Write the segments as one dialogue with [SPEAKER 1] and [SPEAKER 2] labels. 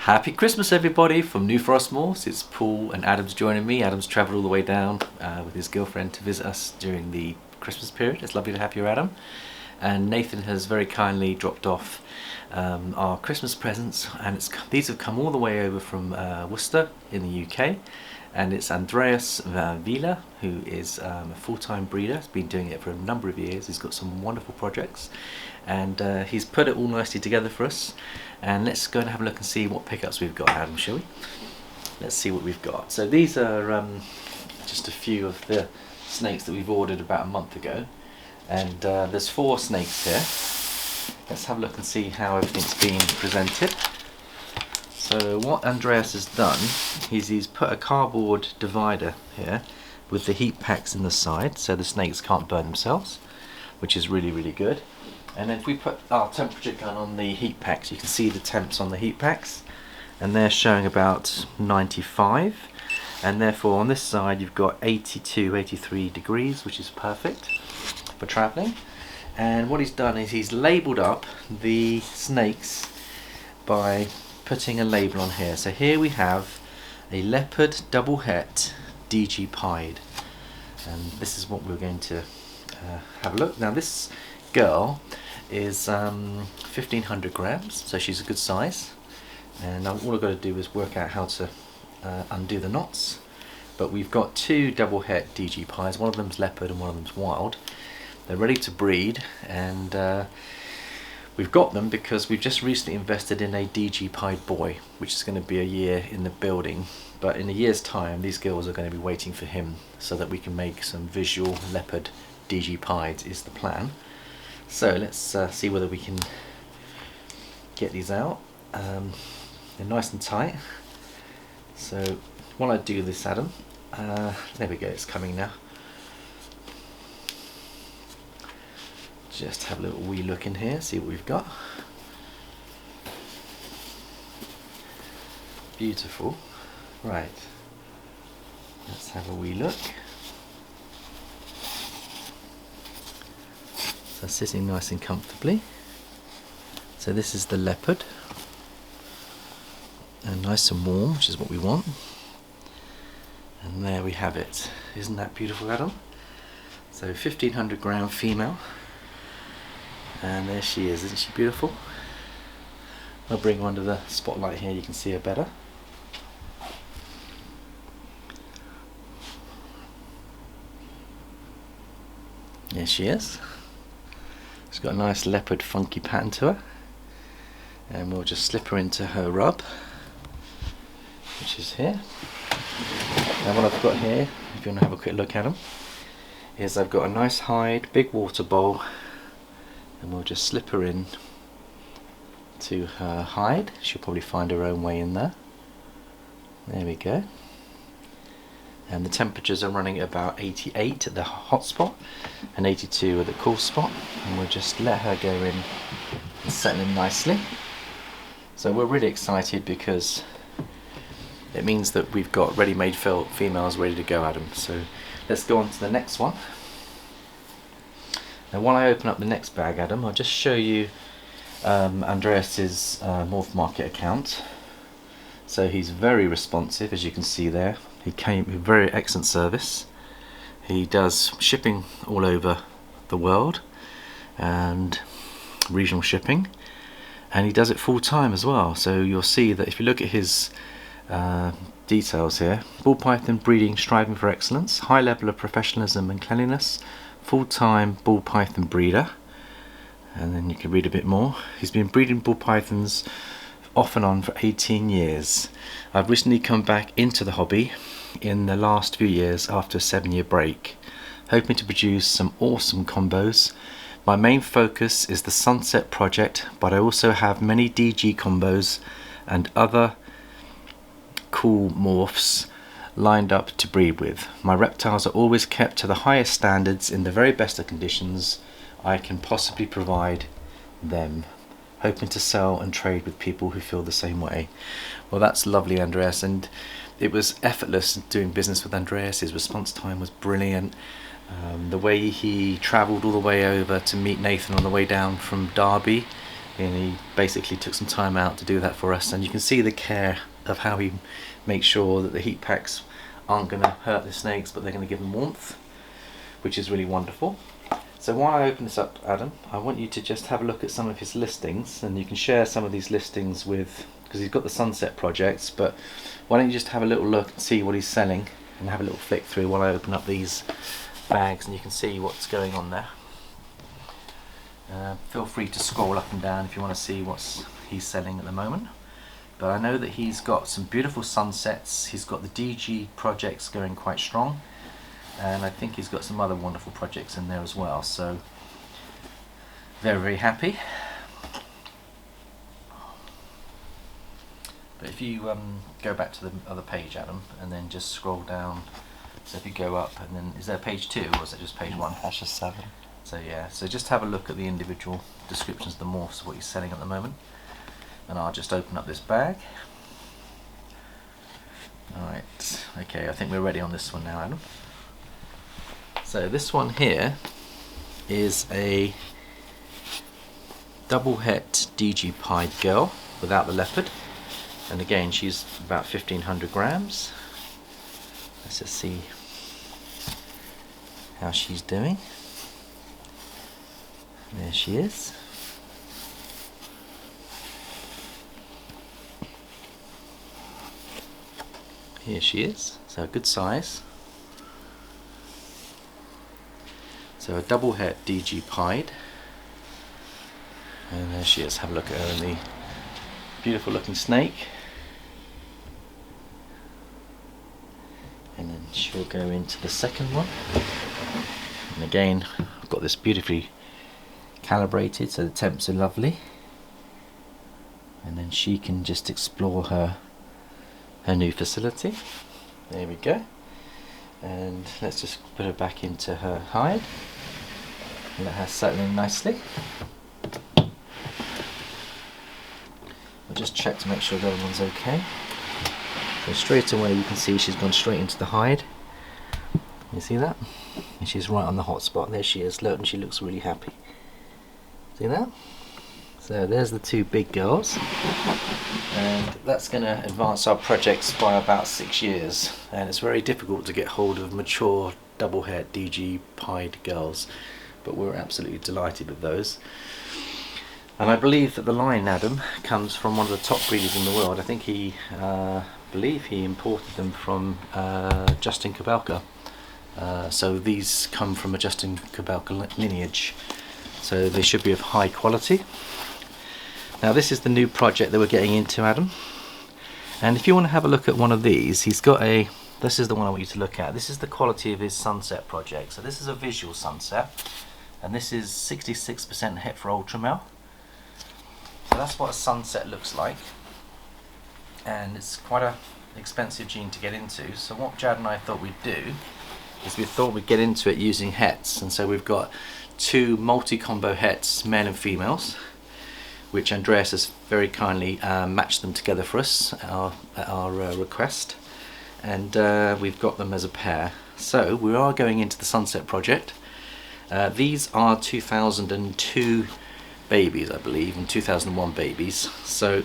[SPEAKER 1] Happy Christmas everybody from New Forest Morphs. It's Paul and Adam's joining me. Adam's travelled all the way down with his girlfriend to visit us during the Christmas period. It's lovely to have you, Adam. And Nathan has very kindly dropped off our Christmas presents, and these have come all the way over from Worcester in the UK, and it's Andrayoss of Vella, who is a full-time breeder. He's been doing it for a number of years. He's got some wonderful projects, and he's put it all nicely together for us. And let's go and have a look and see what pickups we've got, Adam, shall we? Let's see what we've got. So these are just a few of the snakes that we've ordered about a month ago, and there's 4 snakes here. Let's have a look and see how everything's been presented. So what Andrayoss has done is he's put a cardboard divider here with the heat packs in the side so the snakes can't burn themselves, which is really, really good. And if we put our temperature gun on the heat packs, you can see the temps on the heat packs, and they're showing about 95, and therefore on this side you've got 82, 83 degrees, which is perfect for travelling. And what he's done is he's labelled up the snakes by putting a label on here. So here we have a leopard double het DSG Pied, and this is what we're going to have a look. Now this girl is 1500 grams, so she's a good size, and all I've got to do is work out how to undo the knots. But we've got 2 double het DSG Pieds, one of them's leopard and one of them's wild. They're ready to breed, and we've got them because we've just recently invested in a DSG Pied boy, which is going to be a year in the building, but in a year's time these girls are going to be waiting for him so that we can make some visual leopard DSG Pieds is the plan. So let's see whether we can get these out. They're nice and tight. So while I do this, Adam, there we go, it's coming now. Just have a little wee look in here, see what we've got. Beautiful. Right, let's have a wee look. So sitting nice and comfortably. So this is the leopard, and nice and warm, which is what we want. And there we have it. Isn't that beautiful, Adam? So 1500 gram female, and there she is. Isn't she beautiful? I'll bring her under the spotlight here, you can see her better. There she is. She's got a nice leopard funky pattern to her, and we'll just slip her into her rub, which is here. Now what I've got here, if you want to have a quick look at them, is I've got a nice hide, big water bowl, and we'll just slip her in to her hide. She'll probably find her own way in there. There we go. And the temperatures are running at about 88 at the hot spot and 82 at the cool spot, and we'll just let her go in and settle in nicely. So we're really excited because it means that we've got ready-made females ready to go, Adam. So let's go on to the next one. Now while I open up the next bag, Adam, I'll just show you Andrayoss's Morph Market account. So he's very responsive, as you can see there. He came with very excellent service. He does shipping all over the world and regional shipping, and he does it full time as well. So you'll see that if you look at his details here: ball python breeding, striving for excellence, high level of professionalism and cleanliness, full-time ball python breeder. And then you can read a bit more. He's been breeding ball pythons off and on for 18 years. I've recently come back into the hobby in the last few years after a 7-year break, hoping to produce some awesome combos. My main focus is the Sunset project, but I also have many DG combos and other cool morphs lined up to breed with. My reptiles are always kept to the highest standards in the very best of conditions I can possibly provide them, hoping to sell and trade with people who feel the same way. Well, that's lovely, Andrayoss, and it was effortless doing business with Andrayoss. His response time was brilliant. The way he travelled all the way over to meet Nathan on the way down from Derby and he basically took some time out to do that for us, and you can see the care of how he makes sure that the heat packs aren't going to hurt the snakes, but they're going to give them warmth, which is really wonderful. So while I open this up, Adam, I want you to just have a look at some of his listings, and you can share some of these listings with, because he's got the sunset projects, but why don't you just have a little look and see what he's selling, and have a little flick through while I open up these bags, and you can see what's going on there. Feel free to scroll up and down if you want to see what he's selling at the moment. But I know that he's got some beautiful sunsets. He's got the DG projects going quite strong, and I think he's got some other wonderful projects in there as well. So very, very happy. But if you go back to the other page, Adam, and then just scroll down. So if you go up, and then is there page 2 or is it just page 1?
[SPEAKER 2] That's just 7.
[SPEAKER 1] So yeah, so just have a look at the individual descriptions of the morphs of what he's selling at the moment. And I'll just open up this bag. Alright, okay, I think we're ready on this one now, Adam. So this one here is a double het DSG Pied girl without the leopard. And again, she's about 1500 grams. Let's just see how she's doing. There she is. Here she is, so a good size. So a double het DSG Pied. And there she is, have a look at her in the beautiful looking snake. And then she'll go into the second one. And again, I've got this beautifully calibrated so the temps are lovely. And then she can just explore her new facility. There we go. And let's just put her back into her hide and let her settle in nicely. I'll just check to make sure that everyone's okay. So straight away you can see she's gone straight into the hide. You see that? And she's right on the hot spot. There she is. Look, and she looks really happy. See that? So there's the 2 big girls, and that's going to advance our projects by about 6 years, and it's very difficult to get hold of mature double het DSG Pied girls, but we're absolutely delighted with those. And I believe that the line, Adam, comes from one of the top breeders in the world. I think he believe he imported them from Justin Kobelka. So these come from a Justin Kobelka lineage, so they should be of high quality. Now this is the new project that we're getting into, Adam, and if you want to have a look at one of these, he's got a, this is the one I want you to look at. This is the quality of his sunset project. So this is a visual sunset, and this is 66% het for ultramel. So that's what a sunset looks like, and it's quite an expensive gene to get into. So what Jad and I thought we'd do is we thought we'd get into it using hets, and so we've got 2 multi-combo hets, male and females, which Andrayoss has very kindly matched them together for us at our request, and we've got them as a pair. So we are going into the sunset project. These are 2002 babies, I believe, and 2001 babies, so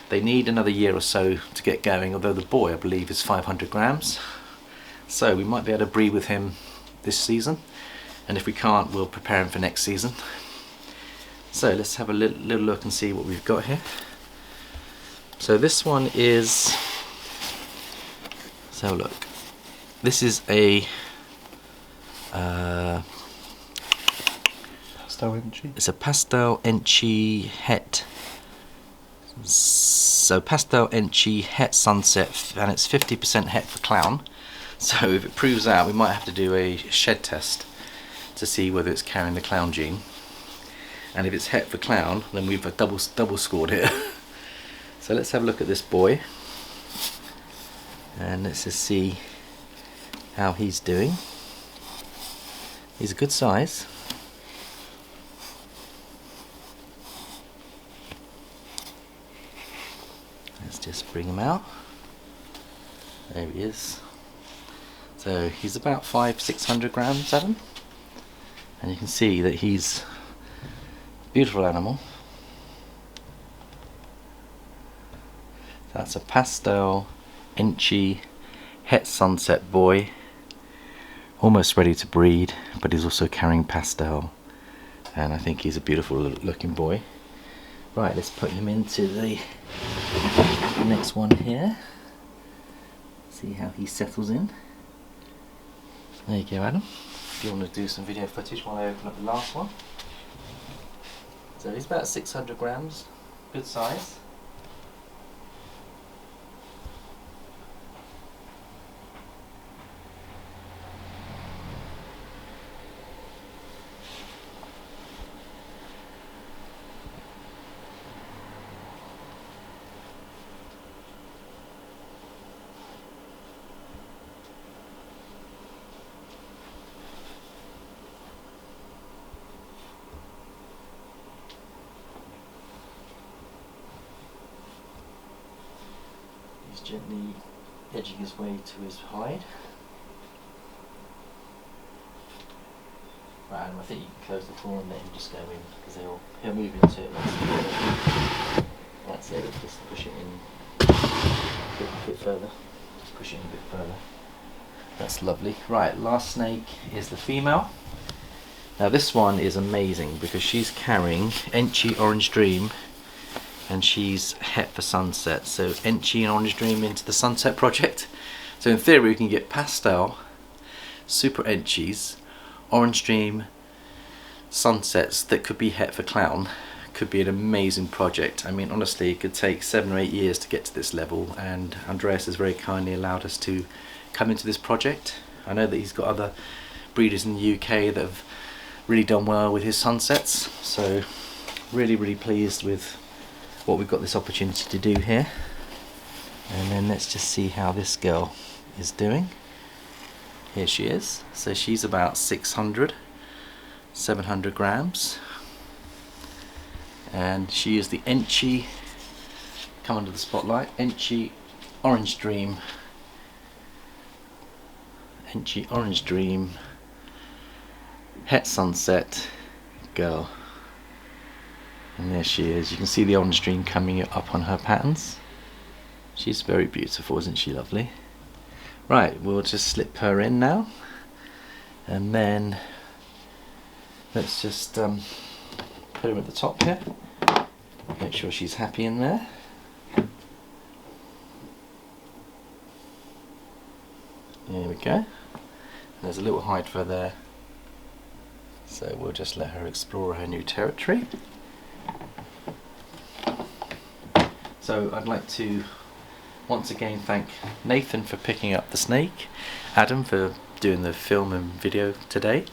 [SPEAKER 1] they need another year or so to get going, although the boy I believe is 500 grams, so we might be able to breed with him this season, and if we can't, we'll prepare him for next season. So let's have a little look and see what we've got here. So this one is, let's have a look. This is a
[SPEAKER 2] Pastel Enchi.
[SPEAKER 1] It's a Pastel Enchi het. So Pastel Enchi het sunset, and it's 50% het for clown. So if it proves out, we might have to do a shed test to see whether it's carrying the clown gene. And if it's het for clown, then we've double scored here. So let's have a look at this boy, and let's just see how he's doing. He's a good size. Let's just bring him out. There he is. So he's about 500-600 grams, Adam, and you can see that he's a beautiful animal. That's a Pastel Enchi Het Sunset boy, almost ready to breed, but he's also carrying Pastel, and I think he's a beautiful looking boy. Right, let's put him into the next one here. See how he settles in. There you go, Adam. If you want to do some video footage while I open up the last one. So he's about 600 grams, good size. He's gently edging his way to his hide. Right, Adam, I think you can close the door and let him just go in, because he'll move into it. That's it, just push it in a bit further. Just push it in a bit further. That's lovely. Right, last snake is the female. Now this one is amazing because she's carrying Enchi Orange Dream, and she's het for Sunset. So Enchi and Orange Dream into the Sunset project. So in theory we can get Pastel, Super Enchis, Orange Dream, Sunsets that could be het for Clown. Could be an amazing project. I mean, honestly, it could take 7 or 8 years to get to this level, and Andrayoss has very kindly allowed us to come into this project. I know that he's got other breeders in the UK that have really done well with his Sunsets, so really pleased with what we've got this opportunity to do here. And then let's just see how this girl is doing. Here she is. So she's about 600, 700 grams, and she is the Enchi, come under the spotlight, Enchi Orange Dream, Enchi Orange Dream Het Sunset girl. And there she is. You can see the orange dream coming up on her patterns. She's very beautiful, isn't she lovely? Right, we'll just slip her in now, and then let's just put her at the top here. Make sure she's happy in there. There we go. There's a little hide for her there, so we'll just let her explore her new territory. So I'd like to once again thank Nathan for picking up the snake, Adam for doing the film and video today,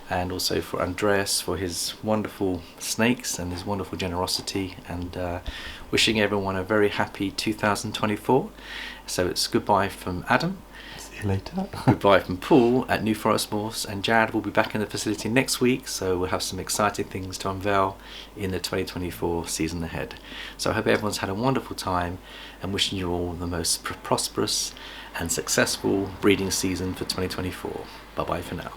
[SPEAKER 1] and also for Andrayoss for his wonderful snakes and his wonderful generosity, and wishing everyone a very happy 2024. So it's goodbye from Adam.
[SPEAKER 2] See you later.
[SPEAKER 1] Goodbye from Paul at New Forest Morphs, and Jared will be back in the facility next week, so we'll have some exciting things to unveil in the 2024 season ahead. So I hope everyone's had a wonderful time, and wishing you all the most prosperous and successful breeding season for 2024. Bye bye for now.